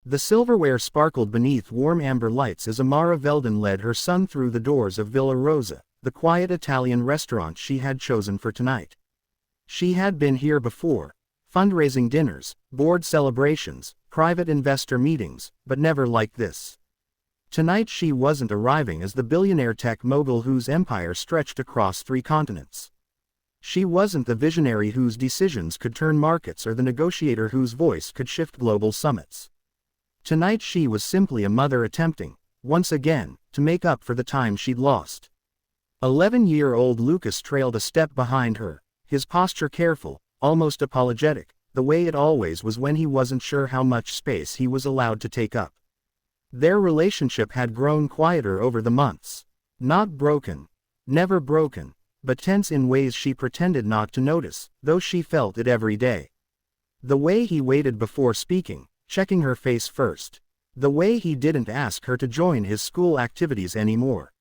The silverware sparkled beneath warm amber lights as Amara Veldon led her son through the doors of Villa Rosa, the quiet Italian restaurant she had chosen for tonight. She had been here before. Fundraising dinners, board celebrations, private investor meetings, but never like this. Tonight she wasn't arriving as the billionaire tech mogul whose empire stretched across 3 continents. She wasn't the visionary whose decisions could turn markets or the negotiator whose voice could shift global summits. Tonight she was simply a mother attempting, once again, to make up for the time she'd lost. 11-year-old Lucas trailed a step behind her, his posture careful, almost apologetic, the way it always was when he wasn't sure how much space he was allowed to take up. Their relationship had grown quieter over the months. Not broken. Never broken. But tense in ways she pretended not to notice, though she felt it every day. The way he waited before speaking, checking her face first. The way he didn't ask her to join his school activities anymore.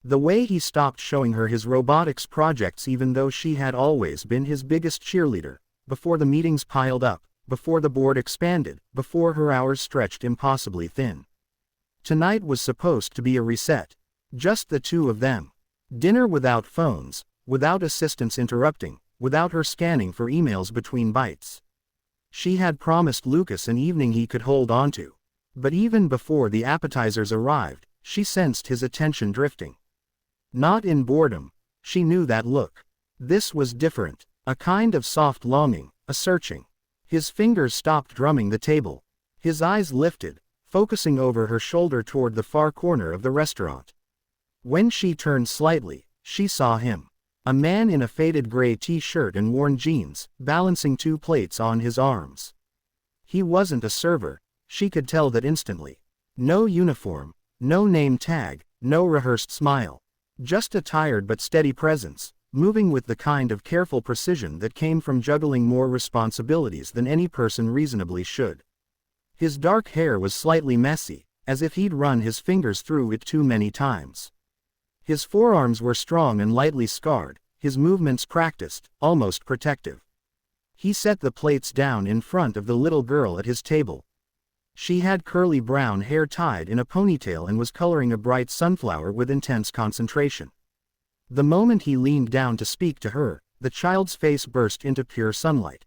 The way he stopped showing her his robotics projects even though she had always been his biggest cheerleader, before the meetings piled up, before the board expanded, before her hours stretched impossibly thin. Tonight was supposed to be a reset. Just the 2 of them. Dinner without phones, without assistants interrupting, without her scanning for emails between bites. She had promised Lucas an evening he could hold on to. But even before the appetizers arrived, she sensed his attention drifting. Not in boredom. She knew that look. This was different. A kind of soft longing, a searching. His fingers stopped drumming the table. His eyes lifted, focusing over her shoulder toward the far corner of the restaurant. When she turned slightly, she saw him. A man in a faded gray t-shirt and worn jeans, balancing 2 plates on his arms. He wasn't a server, she could tell that instantly. No uniform, no name tag, no rehearsed smile. Just a tired but steady presence, moving with the kind of careful precision that came from juggling more responsibilities than any person reasonably should. His dark hair was slightly messy, as if he'd run his fingers through it too many times. His forearms were strong and lightly scarred, his movements practiced, almost protective. He set the plates down in front of the little girl at his table. She had curly brown hair tied in a ponytail and was coloring a bright sunflower with intense concentration. The moment he leaned down to speak to her, the child's face burst into pure sunlight.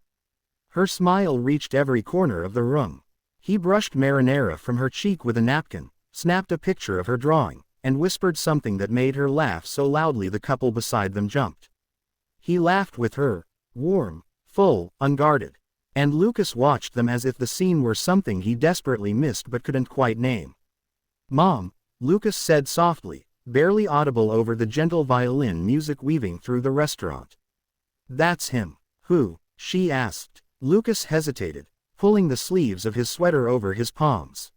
Her smile reached every corner of the room. He brushed marinara from her cheek with a napkin, snapped a picture of her drawing, and whispered something that made her laugh so loudly the couple beside them jumped. He laughed with her, warm, full, unguarded. And Lucas watched them as if the scene were something he desperately missed but couldn't quite name. "Mom," Lucas said softly, barely audible over the gentle violin music weaving through the restaurant. "That's him." "Who?" she asked. Lucas hesitated, pulling the sleeves of his sweater over his palms.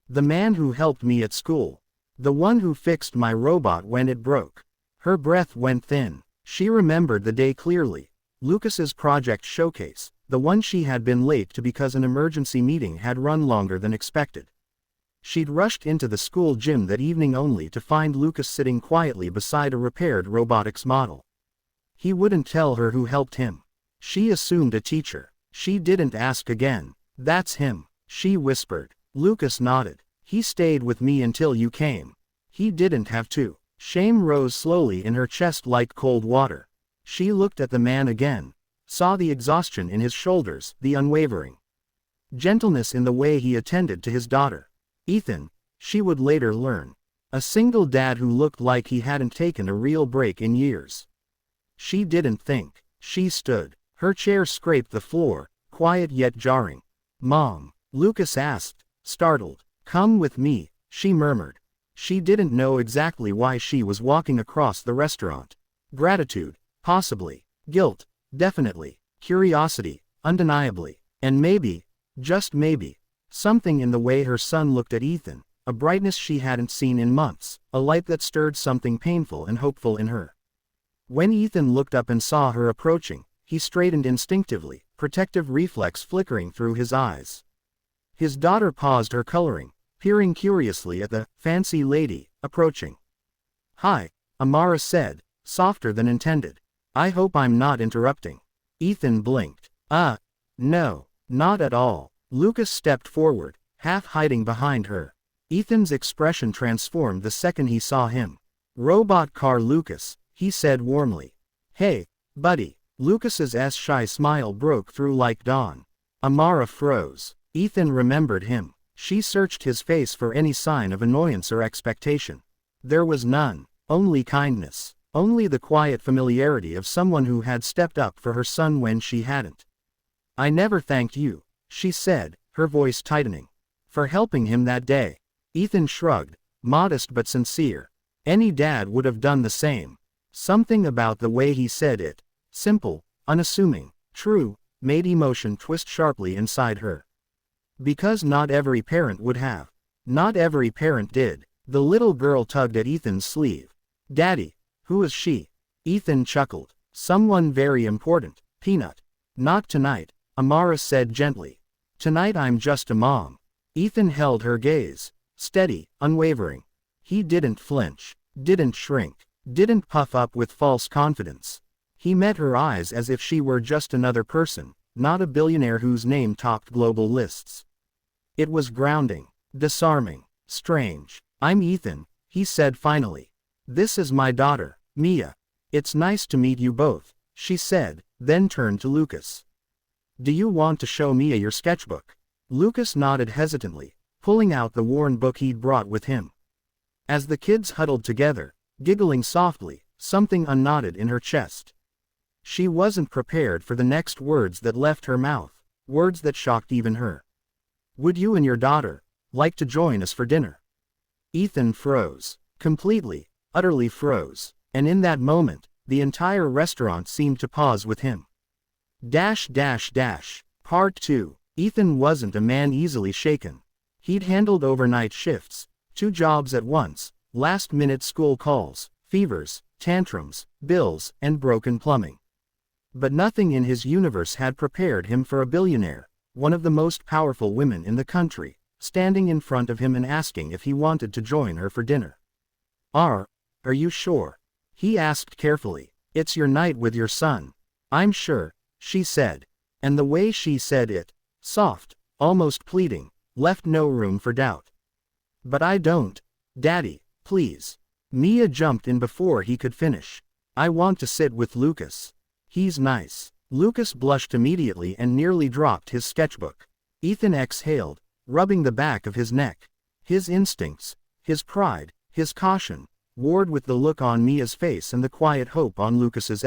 "The man who helped me at school. The one who fixed my robot when it broke." Her breath went thin. She remembered the day clearly. Lucas's project showcase, the one she had been late to because an emergency meeting had run longer than expected. She'd rushed into the school gym that evening only to find Lucas sitting quietly beside a repaired robotics model. He wouldn't tell her who helped him. She assumed a teacher. She didn't ask again. "That's him," she whispered. Lucas nodded. "He stayed with me until you came." He didn't have to. Shame rose slowly in her chest like cold water. She looked at the man again, saw the exhaustion in his shoulders, the unwavering gentleness in the way he attended to his daughter. Ethan, she would later learn. A single dad who looked like he hadn't taken a real break in years. She didn't think. She stood. Her chair scraped the floor, quiet yet jarring. "Mom," Lucas asked, startled. "Come with me," she murmured. She didn't know exactly why she was walking across the restaurant. Gratitude, possibly. Guilt, definitely. Curiosity, undeniably. And maybe, just maybe, something in the way her son looked at Ethan, a brightness she hadn't seen in months, a light that stirred something painful and hopeful in her. When Ethan looked up and saw her approaching, he straightened instinctively, protective reflex flickering through his eyes. His daughter paused her coloring, peering curiously at the fancy lady approaching. "Hi," Amara said, softer than intended. "I hope I'm not interrupting." Ethan blinked. No, not at all." Lucas stepped forward, half hiding behind her. Ethan's expression transformed the second he saw him. "Robot car Lucas," he said warmly. "Hey, buddy." Lucas's shy smile broke through like dawn. Amara froze. Ethan remembered him. She searched his face for any sign of annoyance or expectation. There was none. Only kindness. Only the quiet familiarity of someone who had stepped up for her son when she hadn't. "I never thanked you," she said, her voice tightening. "For helping him that day." Ethan shrugged, modest but sincere. Any dad would have done the same. Something about the way he said it, simple, unassuming, true, made emotion twist sharply inside her. Because not every parent would have. Not every parent did. The little girl tugged at Ethan's sleeve. "Daddy, who is she?" Ethan chuckled. "Someone very important, Peanut." "Not tonight," Amara said gently. "Tonight I'm just a mom." Ethan held her gaze. Steady, unwavering. He didn't flinch, didn't shrink, didn't puff up with false confidence. He met her eyes as if she were just another person, not a billionaire whose name topped global lists. It was grounding, disarming, strange. "I'm Ethan," he said finally. "This is my daughter, Mia." "It's nice to meet you both," she said, then turned to Lucas. "Do you want to show Mia your sketchbook?" Lucas nodded hesitantly, pulling out the worn book he'd brought with him. As the kids huddled together, giggling softly, something unknotted in her chest. She wasn't prepared for the next words that left her mouth, words that shocked even her. "Would you and your daughter like to join us for dinner?" Ethan froze. Completely, utterly froze. And in that moment, the entire restaurant seemed to pause with him. Part 2. Ethan wasn't a man easily shaken. He'd handled overnight shifts, 2 jobs at once, last-minute school calls, fevers, tantrums, bills, and broken plumbing. But nothing in his universe had prepared him for a billionaire, one of the most powerful women in the country, standing in front of him and asking if he wanted to join her for dinner. Are you sure?" he asked carefully. "It's your night with your son." "I'm sure," she said. And the way she said it, soft, almost pleading, left no room for doubt. "But I don't. Daddy, please." Mia jumped in before he could finish. "I want to sit with Lucas. He's nice." Lucas blushed immediately and nearly dropped his sketchbook. Ethan exhaled, rubbing the back of his neck. His instincts, his pride, his caution, warred with the look on Mia's face and the quiet hope on Lucas's.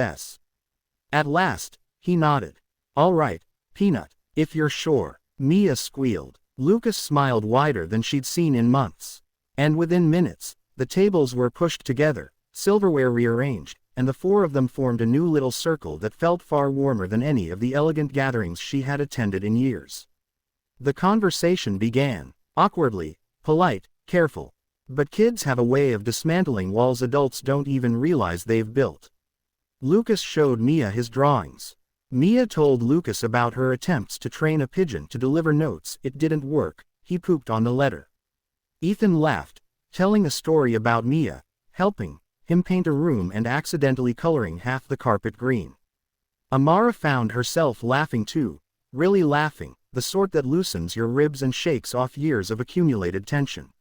At last, he nodded. "All right, Peanut, if you're sure." Mia squealed. Lucas smiled wider than she'd seen in months. And within minutes, the tables were pushed together, silverware rearranged, and the 4 of them formed a new little circle that felt far warmer than any of the elegant gatherings she had attended in years. The conversation began, awkwardly, polite, careful. But kids have a way of dismantling walls adults don't even realize they've built. Lucas showed Mia his drawings. Mia told Lucas about her attempts to train a pigeon to deliver notes. It didn't work, he pooped on the letter. Ethan laughed, telling a story about Mia, helping him paint a room and accidentally coloring half the carpet green. Amara found herself laughing too, really laughing, the sort that loosens your ribs and shakes off years of accumulated tension.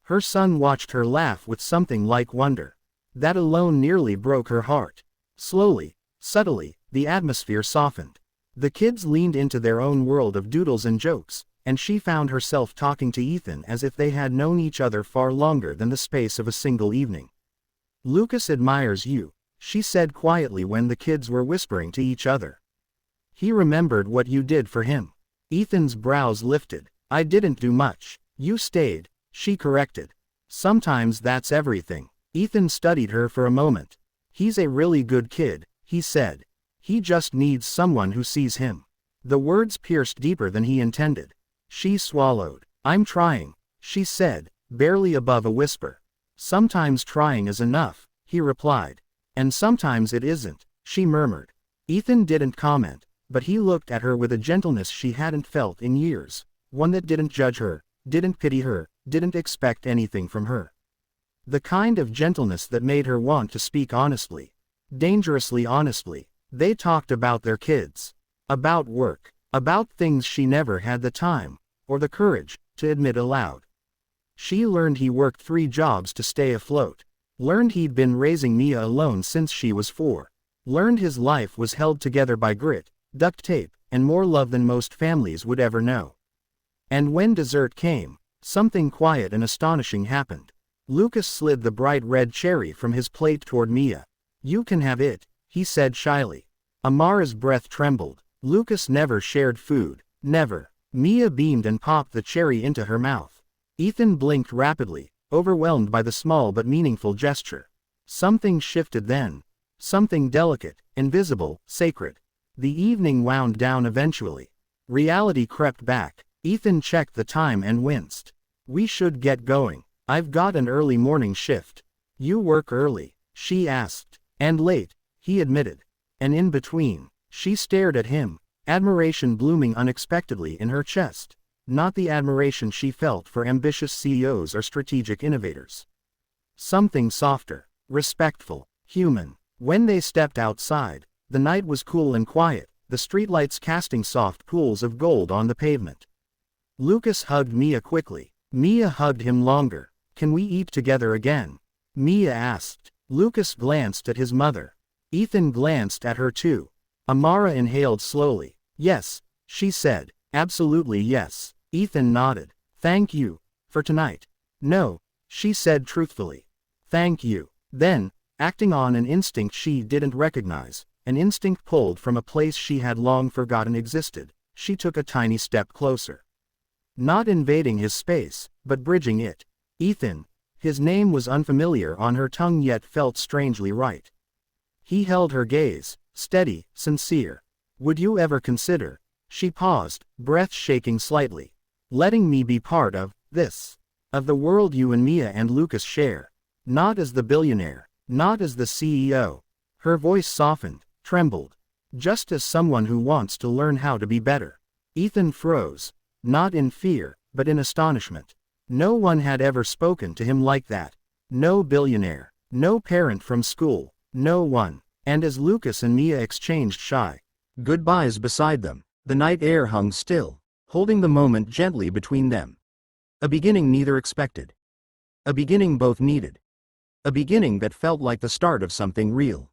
Her son watched her laugh with something like wonder. That alone nearly broke her heart. Slowly, subtly, the atmosphere softened. The kids leaned into their own world of doodles and jokes, and she found herself talking to Ethan as if they had known each other far longer than the space of a single evening. "Lucas admires you," she said quietly when the kids were whispering to each other. "He remembered what you did for him." Ethan's brows lifted. "I didn't do much. You stayed," she corrected. "Sometimes that's everything." Ethan studied her for a moment. "He's a really good kid," he said. "He just needs someone who sees him." The words pierced deeper than he intended. She swallowed. "I'm trying," she said, barely above a whisper. "Sometimes trying is enough," he replied. "And sometimes it isn't," she murmured. Ethan didn't comment, but he looked at her with a gentleness she hadn't felt in years, one that didn't judge her, didn't pity her, didn't expect anything from her. The kind of gentleness that made her want to speak honestly. Dangerously honestly. They talked about their kids. About work. About things she never had the time or the courage to admit aloud. She learned he worked 3 jobs to stay afloat. Learned he'd been raising Mia alone since she was 4. Learned his life was held together by grit, duct tape, and more love than most families would ever know. And when dessert came, something quiet and astonishing happened. Lucas slid the bright red cherry from his plate toward Mia. "You can have it," he said shyly. Amara's breath trembled. Lucas never shared food. Never. Mia beamed and popped the cherry into her mouth. Ethan blinked rapidly, overwhelmed by the small but meaningful gesture. Something shifted then. Something delicate, invisible, sacred. The evening wound down eventually. Reality crept back. Ethan checked the time and winced. "We should get going. I've got an early morning shift." "You work early?" she asked. "And late," he admitted. "And in between." She stared at him, admiration blooming unexpectedly in her chest. Not the admiration she felt for ambitious CEOs or strategic innovators. Something softer, respectful, human. When they stepped outside, the night was cool and quiet, the streetlights casting soft pools of gold on the pavement. Lucas hugged Mia quickly. Mia hugged him longer. "Can we eat together again?" Mia asked. Lucas glanced at his mother. Ethan glanced at her too. Amara inhaled slowly. "Yes," she said. "Absolutely yes." Ethan nodded. "Thank you. For tonight." "No," she said truthfully. "Thank you." Then, acting on an instinct she didn't recognize, an instinct pulled from a place she had long forgotten existed, she took a tiny step closer. Not invading his space, but bridging it. Ethan. His name was unfamiliar on her tongue yet felt strangely right. He held her gaze, steady, sincere. "Would you ever consider?" She paused, breath shaking slightly. "Letting me be part of this. Of the world you and Mia and Lucas share. Not as the billionaire. Not as the CEO." Her voice softened, trembled. "Just as someone who wants to learn how to be better." Ethan froze. Not in fear, but in astonishment. No one had ever spoken to him like that. No billionaire. No parent from school. No one. And as Lucas and Mia exchanged shy goodbyes beside them, the night air hung still, holding the moment gently between them. A beginning neither expected. A beginning both needed. A beginning that felt like the start of something real.